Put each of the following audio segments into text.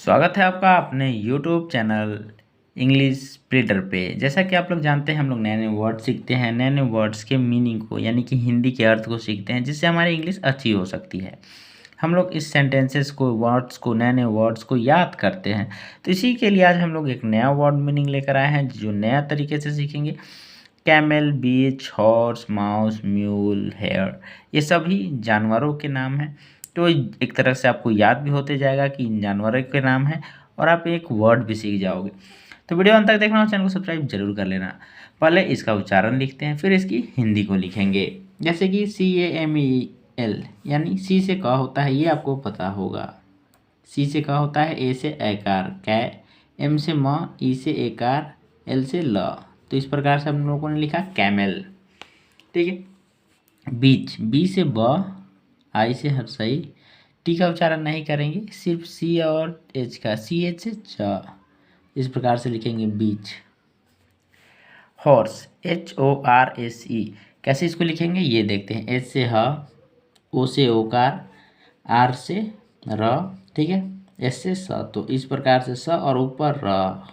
स्वागत है आपका अपने YouTube चैनल इंग्लिश स्प्लिटर पे। जैसा कि आप लोग जानते हैं हम लोग नए नए वर्ड सीखते हैं, नए नए वर्ड्स के मीनिंग को यानी कि हिंदी के अर्थ को सीखते हैं, जिससे हमारी इंग्लिश अच्छी हो सकती है। हम लोग इस सेंटेंसेस को, वर्ड्स को, नए नए वर्ड्स को याद करते हैं। तो इसी के लिए आज हम लोग एक नया वर्ड मीनिंग लेकर आए हैं जो नया तरीके से सीखेंगे। कैमल, बीच, हॉर्स, माउस, म्यूल, हेयर, ये सभी जानवरों के नाम हैं। तो एक तरह से आपको याद भी होते जाएगा कि इन जानवरों के नाम हैं और आप एक वर्ड भी सीख जाओगे। तो वीडियो अंत तक देखना और चैनल को सब्सक्राइब जरूर कर लेना। पहले इसका उच्चारण लिखते हैं, फिर इसकी हिंदी को लिखेंगे। जैसे कि CAMEL, यानी सी से क होता है, ये आपको पता होगा। सी से क होता है, ए से एकार कै, एम से म, ई से एकार, एल से ल। तो इस प्रकार से हम लोगों ने लिखा कैमल। ठीक है। बीच, बी से ब, आई से हर्षई, टी का उच्चारण नहीं करेंगे, सिर्फ सी और एच का, CH से च, इस प्रकार से लिखेंगे बीच। हॉर्स, HORSE, कैसे इसको लिखेंगे ये देखते हैं। एच से ह, ओ से ओकार, आर से र, ठीक है, एस से स, तो इस प्रकार से स और ऊपर र,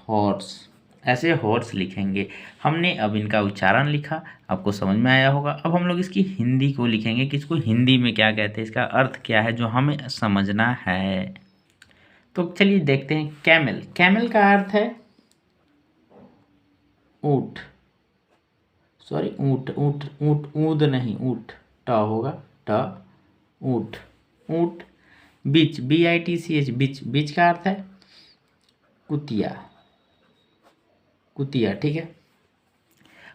हॉर्स, ऐसे हॉर्स लिखेंगे। हमने अब इनका उच्चारण लिखा, आपको समझ में आया होगा। अब हम लोग इसकी हिंदी को लिखेंगे कि इसको हिंदी में क्या कहते हैं, इसका अर्थ क्या है जो हमें समझना है। तो चलिए देखते हैं। कैमल, कैमल का अर्थ है ऊंट, सॉरी ऊंट, ऊंट ऊंट ऊंद नहीं, ऊंट, ट होगा, ट, ऊंट, ऊंट। बीच, BITCH, बीच, बीच का अर्थ है कुतिया, कुतिया, ठीक है।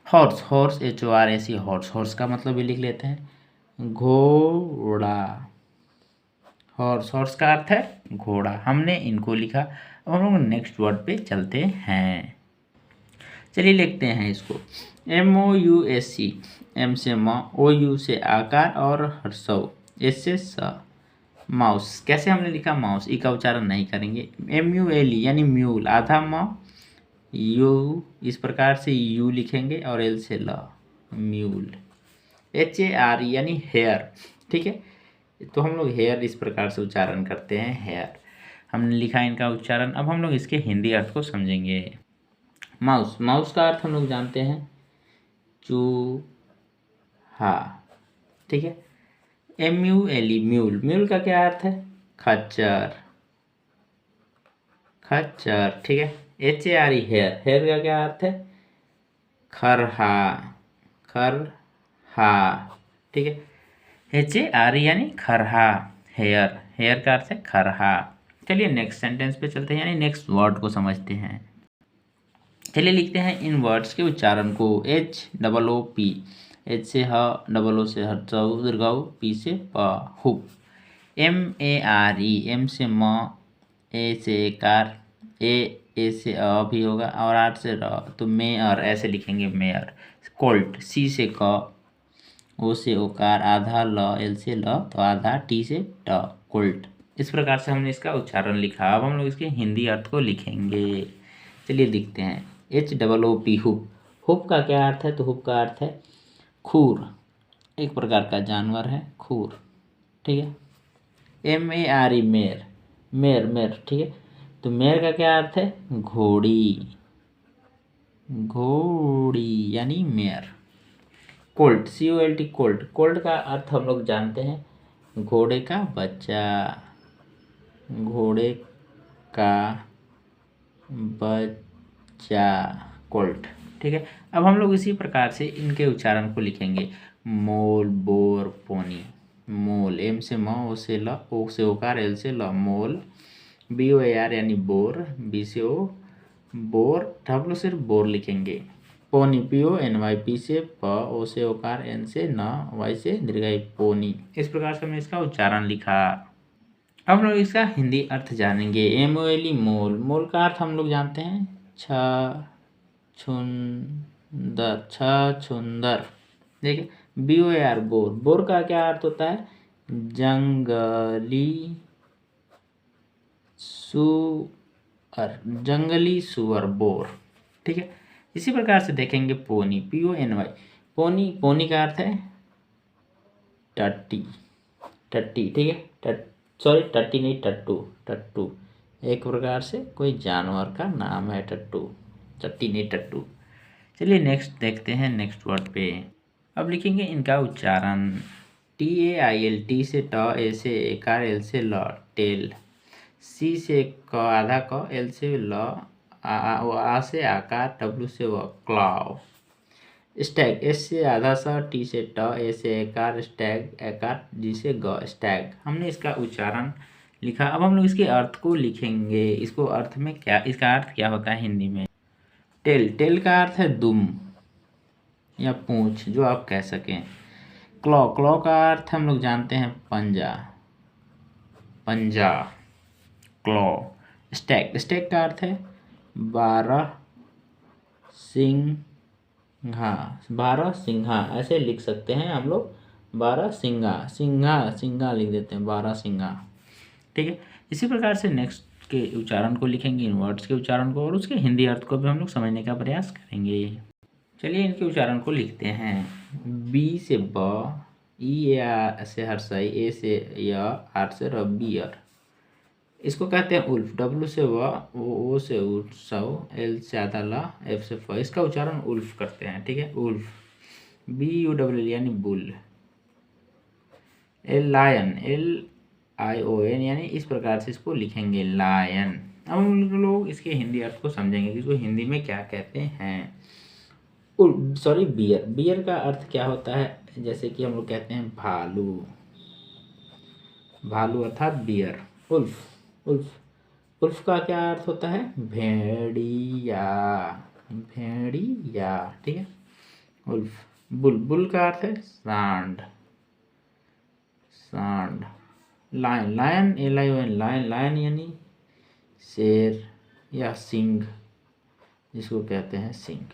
Horse, horse HORSE, horse, horse का मतलब भी लिख लेते हैं घोड़ा। हॉर्स, हॉर्स का अर्थ है घोड़ा। हमने इनको लिखा। अब हम लोग नेक्स्ट वर्ड पे चलते हैं। चलिए लिखते हैं इसको। MOUSE, एम से म, OU से आकार और हर्षव, एस से स, माउस। कैसे हमने लिखा माउस, ई का उच्चारण नहीं करेंगे। MULE यानी म्यूल, आधा म, यू, इस प्रकार से यू लिखेंगे और एल से ल, म्यूल। HARE यानी हेयर, ठीक है। तो हम लोग हेयर इस प्रकार से उच्चारण करते हैं, हेयर। हमने लिखा इनका उच्चारण। अब हम लोग इसके हिंदी अर्थ को समझेंगे। माउस, माउस का अर्थ हम लोग जानते हैं चूहा, ठीक है। MULE, म्यूल, म्यूल का क्या अर्थ है खच्चर, खच्चर, ठीक है। HARE, हेयर, हेयर का क्या अर्थ है खरहा, खरहा, ठीक है। HARE यानी खरहा, हेयर, हेयर का अर्थ है खरहा। चलिए नेक्स्ट सेंटेंस पे चलते हैं, यानी नेक्स्ट वर्ड को समझते हैं। चलिए लिखते हैं इन वर्ड्स के उच्चारण को। HOOP, एच से ह, डबल ओ से हर्षऊ, दीर्घऊ, पी से प, हुप। MARE, एम से म, ए से एकार, ए से अ भी होगा और आर से र, तो मेयर ऐसे लिखेंगे, मेयर। कोल्ट, सी से क, ओ से ओकार, आधा ल, एल से ल, तो आधा, टी से ट, कोल्ट। इस प्रकार से हमने इसका उच्चारण लिखा। अब हम लोग इसके हिंदी अर्थ को लिखेंगे। चलिए लिखते हैं। HOOP, हुप, हुप का क्या अर्थ है, तो हुप का अर्थ है खूर, एक प्रकार का जानवर है खूर, ठीक है। MARE, मेर, मेर, मेर, ठीक है। तो मेर का क्या अर्थ है घोड़ी, घोड़ी यानी मेर। कोल्ट, COLT, कोल्ट, कोल्ट का अर्थ हम लोग जानते हैं घोड़े का बच्चा, घोड़े का बच्चा, कोल्ट, ठीक है। अब हम लोग इसी प्रकार से इनके उच्चारण को लिखेंगे। मोल, बोर, पोनी। मोल, एम से म, ओ से ल, ओ से ओकार, एल से ल, मोल। BOAR यानी बोर, बी से ओ, बोर, डब्ल्यू सिर्फ बोर लिखेंगे। पोनी, PONY, पी से प, ओ से ओकार, एन से न, वाई से दीर्घई, पोनी। इस प्रकार से हमने इसका उच्चारण लिखा। अब हम लोग इसका हिंदी अर्थ जानेंगे। MOLE, मोल, मोल का अर्थ हम लोग जानते हैं छुंदर, छुंदर, ठीक है। BOAR, बोर, बोर का क्या अर्थ होता है जंगली सुअर, जंगली सुअर, बोर, ठीक है। इसी प्रकार से देखेंगे पोनी, PONY, पोनी, पोनी का अर्थ है टट्टी, टट्टी, ठीक है। सॉरी टट्टी नहीं, टट्टू, टट्टू, एक प्रकार से कोई जानवर का नाम है टट्टू, टट्टी नहीं टट्टू। चलिए नेक्स्ट देखते हैं नेक्स्ट वर्ड पे। अब लिखेंगे इनका उच्चारण। TAIL, टी से ट, ए से एकार, एल से ल, टेल। सी से क आधा क, एल से ल, आ से आकार, डब्लू से व, क्लाव। स्टैग, एस से आधा सा, टी से ट, ए से एकार, स्टैग एकार, जी से ग, स्टैग। हमने इसका उच्चारण लिखा। अब हम लोग इसके अर्थ को लिखेंगे। इसको अर्थ में क्या, इसका अर्थ क्या होता है हिंदी में। टेल, टेल का अर्थ है दुम या पूंछ, जो आप कह सकें। क्लॉ, क्लॉ का अर्थ हम लोग जानते हैं पंजा, पंजा, क्लॉ। स्टैग, स्टैग का अर्थ है 12 सिंघा, 12 सिंघा, ऐसे लिख सकते हैं हम लोग। 12 सिंघा, सिंघा सिंघा लिख देते हैं, 12 सिंघा। ठीक है, इसी प्रकार से नेक्स्ट के उच्चारण को लिखेंगे, इन वर्ड्स के उच्चारण को, और उसके हिंदी अर्थ को भी हम लोग समझने का प्रयास करेंगे। चलिए इनके उच्चारण को लिखते हैं। बी से ब, ई से हर्षई, ए से य, आर से र, बियर। इसको कहते हैं उल्फ। डब्लू से व, ओ से उत्सव, एल से आधा ला, एफ से फ। इसका उच्चारण उल्फ करते हैं। ठीक है, उल्फ। BULL यानी बुल। एल लायन, LION यानी इस प्रकार से इसको लिखेंगे, लायन। अब हम लोग इसके हिंदी अर्थ को समझेंगे कि इसको हिंदी में क्या कहते हैं। सॉरी, बियर, बियर का अर्थ क्या होता है, जैसे कि हम लोग कहते हैं भालू, भालू अर्थात बियर। उल्फ, उल्फ, उल्फ का क्या अर्थ होता है, भेड़िया, भेड़िया। ठीक है, उल्फ। बुल, बुल का अर्थ है सांड, सांड। Lion, lion, LION, lion, lion यानी शेर या सिंह, जिसको कहते हैं सिंह।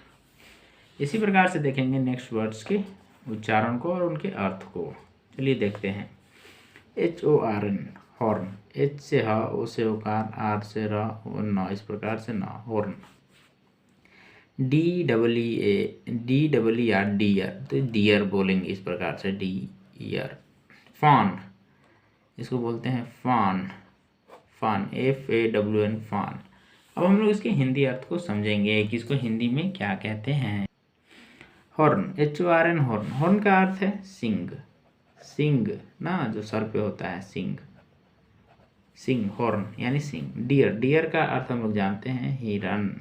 इसी प्रकार से देखेंगे नेक्स्ट वर्ड्स के उच्चारण को और उनके अर्थ को। चलिए देखते हैं। HORN, horn. H से ह, O से ओकार, R से र, O न, इस प्रकार से न, हॉर्न। DEER, डियर, तो डियर बोलेंगे इस प्रकार से, डियर। फॉन, इसको बोलते हैं फान, फान, FAWN, फान। अब हम लोग इसके हिंदी अर्थ को समझेंगे कि इसको हिंदी में क्या कहते हैं। हॉर्न, HORN, हॉर्न, हॉर्न का अर्थ है सिंग, सिंग ना, जो सर पे होता है सिंग, सिंग, हॉर्न यानी सिंग। डियर, डियर का अर्थ हम लोग जानते हैं हिरन,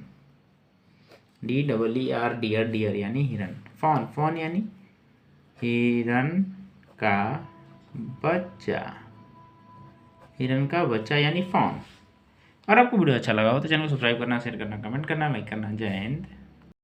DEER, डियर, डियर यानी हिरन। फॉन, फॉन यानी हिरन का बच्चा, हिरन का बच्चा यानी फॉन। और आपको वीडियो अच्छा लगा हो तो चैनल को सब्सक्राइब करना, शेयर करना, कमेंट करना, लाइक करना। जय हिंद।